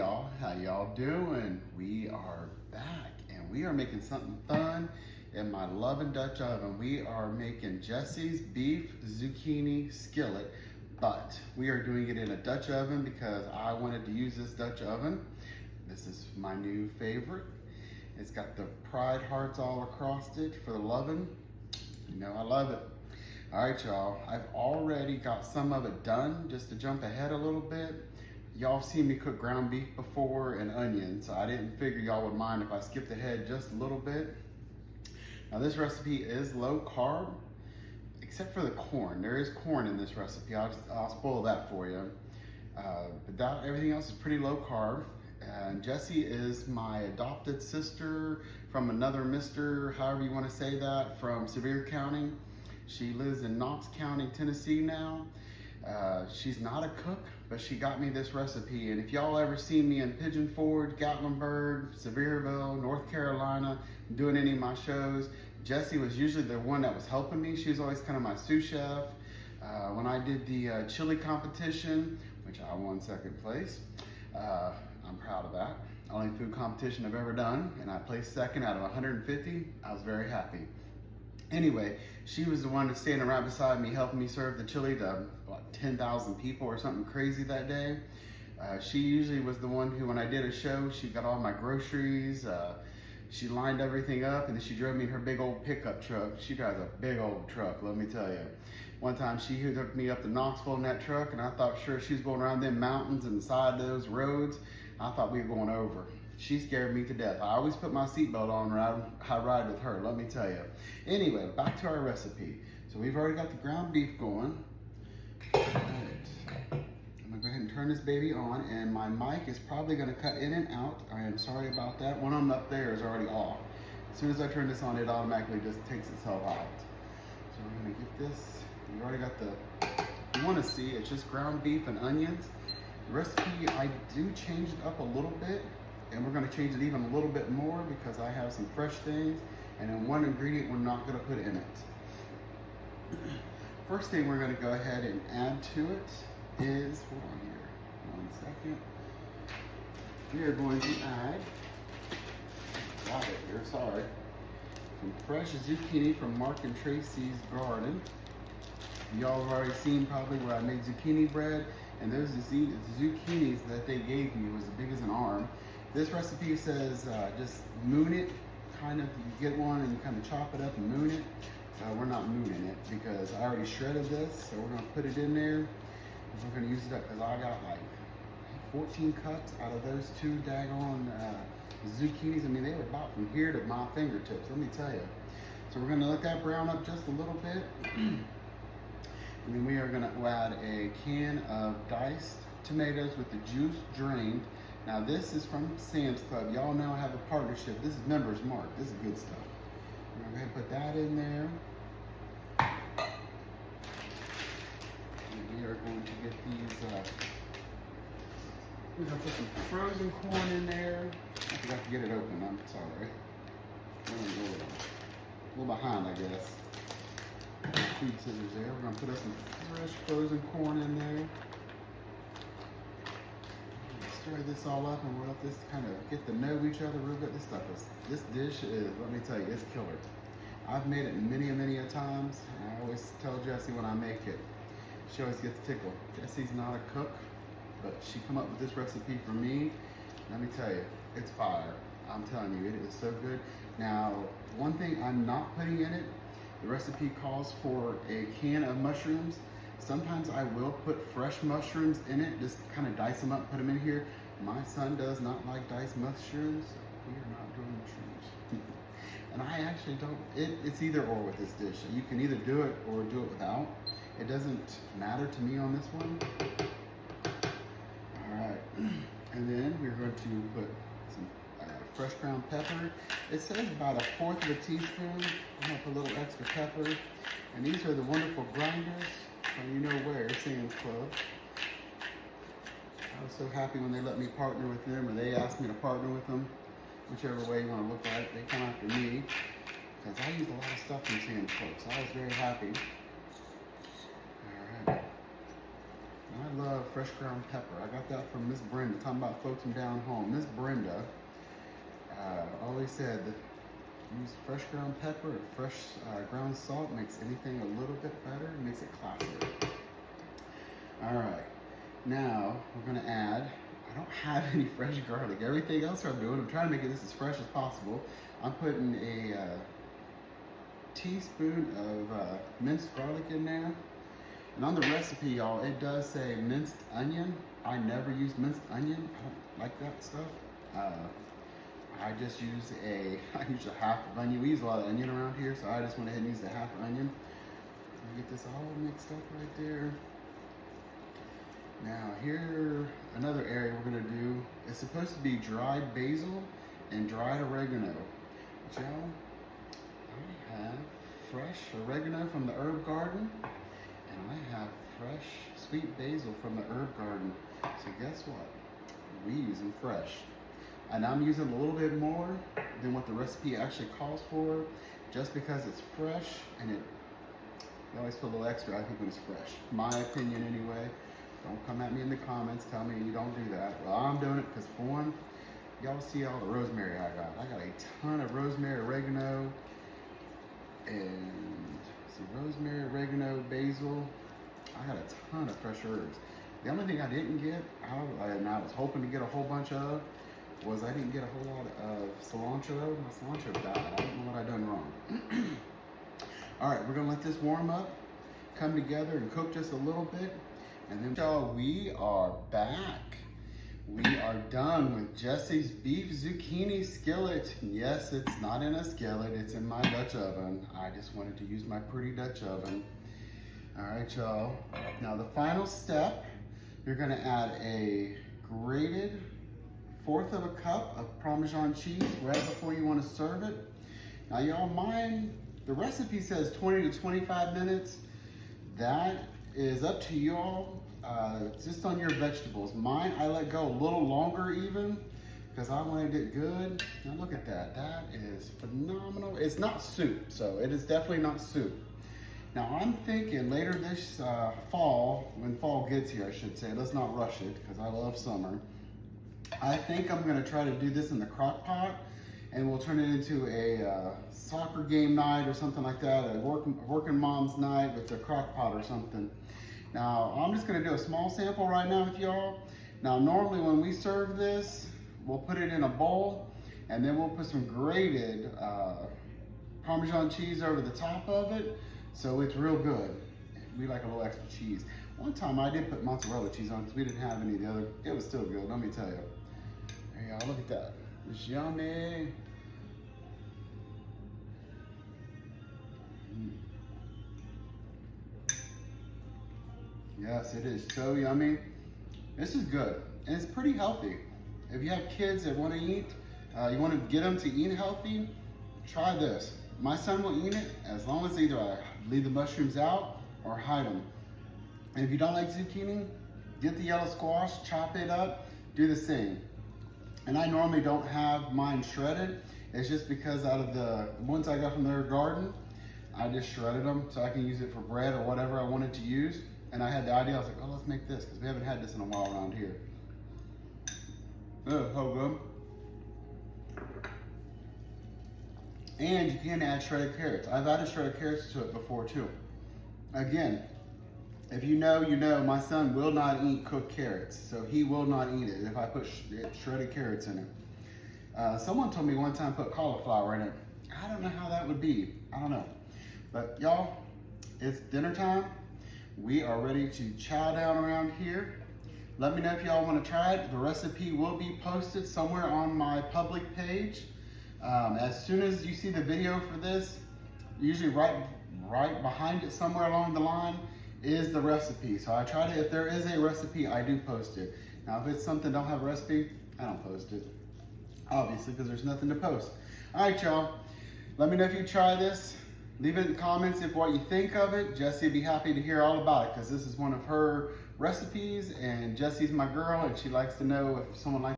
y'all, how y'all doing? We are back and we are making something fun in my loving Dutch oven. We are making Jessie's beef zucchini skillet, but we are doing it in a Dutch oven because I wanted to use this Dutch oven. This is my new favorite. It's got the pride hearts all across it for the loving. You know I love it. All right, y'all, I've already got some of it done. Just to jump ahead a little bit, y'all have seen me cook ground beef before and onions, so I didn't figure y'all would mind if I skipped ahead just a little bit. Now this recipe is low carb, except for the corn. There is corn in this recipe. I'll spoil that for you. But everything else is pretty low carb. And Jessie is my adopted sister from another mister, however you want to say that, from Sevier County. She lives in Knox County, Tennessee now. She's not a cook, but she got me this recipe. And if y'all ever seen me in Pigeon Forge, Gatlinburg, Sevierville, North Carolina, doing any of my shows, Jessie was usually the one that was helping me. She was always kind of my sous chef. When I did the chili competition, which I won second place, I'm proud of that. Only food competition I've ever done, and I placed second out of 150. I was very happy. Anyway, she was the one that's standing right beside me, helping me serve the chili to what, 10,000 people or something crazy that day. She usually was the one who, when I did a show, she got all my groceries. She lined everything up, and then she drove me in her big old pickup truck. She drives a big old truck, let me tell you. One time she hooked me up to Knoxville in that truck, and I thought sure she was going around them mountains and the side of those roads. I thought we were going over. She scared me to death. I always put my seatbelt on when I ride with her, let me tell you. Anyway, back to our recipe. So we've already got the ground beef going. All right. I'm gonna go ahead and turn this baby on, and my mic is probably gonna cut in and out. I am sorry about that. One of them up there is already off. As soon as I turn this on, it automatically just takes itself out. So we're gonna get this. We already got you wanna see, it's just ground beef and onions. The recipe, I do change it up a little bit, and we're gonna change it even a little bit more because I have some fresh things, and then one ingredient we're not gonna put in it. First thing we're gonna go ahead and add to it is, hold on here, 1 second. We are going to add, got it here, sorry, some fresh zucchini from Mark and Tracy's garden. Y'all have already seen probably where I made zucchini bread, and those zucchinis that they gave me was as big as an arm. This recipe says just moon it, kind of, you get one and you kind of chop it up and moon it. We're not mooning it because I already shredded this, so we're gonna put it in there. And we're gonna use it up because I got like 14 cuts out of those two daggone zucchinis. I mean, they were about from here to my fingertips, let me tell you. So we're gonna let that brown up just a little bit. And then we are gonna add a can of diced tomatoes with the juice drained. Now this is from Sam's Club. Y'all know I have a partnership. This is Members Mark. This is good stuff. We're gonna go ahead and put that in there. And we are going to get these, we're gonna put some frozen corn in there. I forgot to get it open, I'm sorry. We're gonna go a little behind, I guess. Food scissors there. We're gonna put some fresh frozen corn in there. Stir this all up, and we'll let this kind of get to know each other real good. This dish is, let me tell you, it's killer. I've made it many a times, and I always tell Jessie when I make it, she always gets tickled. Jessie's not a cook, but she come up with this recipe for me. Let me tell you, it's fire. I'm telling you, it is so good. Now, one thing I'm not putting in it, the recipe calls for a can of mushrooms. Sometimes I will put fresh mushrooms in it, just kind of dice them up, put them in here. My son does not like diced mushrooms, so we are not doing mushrooms. And I actually don't, it's either or with this dish. You can either do it or do it without. It doesn't matter to me on this one. All right, and then we're going to put some fresh ground pepper. It says about 1/4 of a teaspoon. I'm gonna put a little extra pepper. And these are the wonderful grinders. So you know where, Sam's Club. I was so happy when they let me partner with them, or they asked me to partner with them. Whichever way you want to look at it, they come after me. Because I use a lot of stuff from Sam's Club, so I was very happy. Alright. I love fresh ground pepper. I got that from Miss Brenda, talking about folks from down home. Miss Brenda always said that use fresh ground pepper and fresh ground salt makes anything a little bit better, makes it classier. All right, now we're gonna add, I don't have any fresh garlic. Everything else I'm doing, I'm trying to make this as fresh as possible. I'm putting a teaspoon of minced garlic in there. And on the recipe, y'all, it does say minced onion. I never use minced onion. I don't like that stuff. I just use a half of onion. We use a lot of onion around here, so I just went ahead and used a half onion. Get this all mixed up right there. Now here, another area we're gonna do, it's supposed to be dried basil and dried oregano. Joe, I have fresh oregano from the herb garden, and I have fresh sweet basil from the herb garden. So guess what? We use them fresh. And I'm using a little bit more than what the recipe actually calls for, just because it's fresh, and you always put a little extra, I think, when it's fresh. My opinion anyway. Don't come at me in the comments, tell me you don't do that. Well, I'm doing it because, for one, y'all see all the rosemary I got. I got a ton of rosemary, oregano, and some rosemary, oregano, basil. I got a ton of fresh herbs. The only thing I didn't get, and I was hoping to get a whole bunch of, was I didn't get a whole lot of cilantro. My cilantro died. I don't know what I done wrong. All right, we're gonna let this warm up, come together and cook just a little bit. And then, y'all, we are back. We are done with Jessie's beef zucchini skillet. Yes, it's not in a skillet, it's in my Dutch oven. I just wanted to use my pretty Dutch oven. All right, y'all. Now the final step, you're gonna add a grated 1/4 of a cup of Parmesan cheese right before you wanna serve it. Now y'all, the recipe says 20 to 25 minutes. That is up to y'all. Just on your vegetables. Mine, I let go a little longer even, because I wanted it good. Now look at that, that is phenomenal. It's not soup, so it is definitely not soup. Now I'm thinking later this fall, when fall gets here I should say, let's not rush it, because I love summer. I think I'm gonna try to do this in the crock pot, and we'll turn it into a soccer game night or something like that, a working mom's night with the crock pot or something. Now, I'm just gonna do a small sample right now with y'all. Now, normally when we serve this, we'll put it in a bowl, and then we'll put some grated Parmesan cheese over the top of it, so it's real good. We like a little extra cheese. One time I did put mozzarella cheese on because we didn't have any of the other. It was still good, let me tell you. There y'all, look at that. It's yummy. Yes, it is so yummy. This is good, and it's pretty healthy. If you have kids that want to eat, you want to get them to eat healthy, try this. My son will eat it as long as either I leave the mushrooms out or hide them. And if you don't like zucchini, get the yellow squash, chop it up, do the same. And I normally don't have mine shredded. It's just because out of the ones I got from their garden, I just shredded them so I can use it for bread or whatever I wanted to use. And I had the idea, I was like, oh, let's make this, because we haven't had this in a while around here. Oh, so good. And you can add shredded carrots. I've added shredded carrots to it before too. Again, if you know, you know, my son will not eat cooked carrots, so he will not eat it if I put shredded carrots in it. Someone told me one time put cauliflower in it. I don't know how that would be. I don't know. But y'all, it's dinner time. We are ready to chow down around here. Let me know if y'all want to try it. The recipe will be posted somewhere on my public page. As soon as you see the video for this, usually right behind it somewhere along the line is the recipe. So I try to, if there is a recipe, I do post it. Now if it's something don't have a recipe, I don't post it. Obviously, because there's nothing to post. All right, y'all. Let me know if you try this. Leave it in the comments if what you think of it. Jessie would be happy to hear all about it, because this is one of her recipes, and Jessie's my girl, and she likes to know if someone likes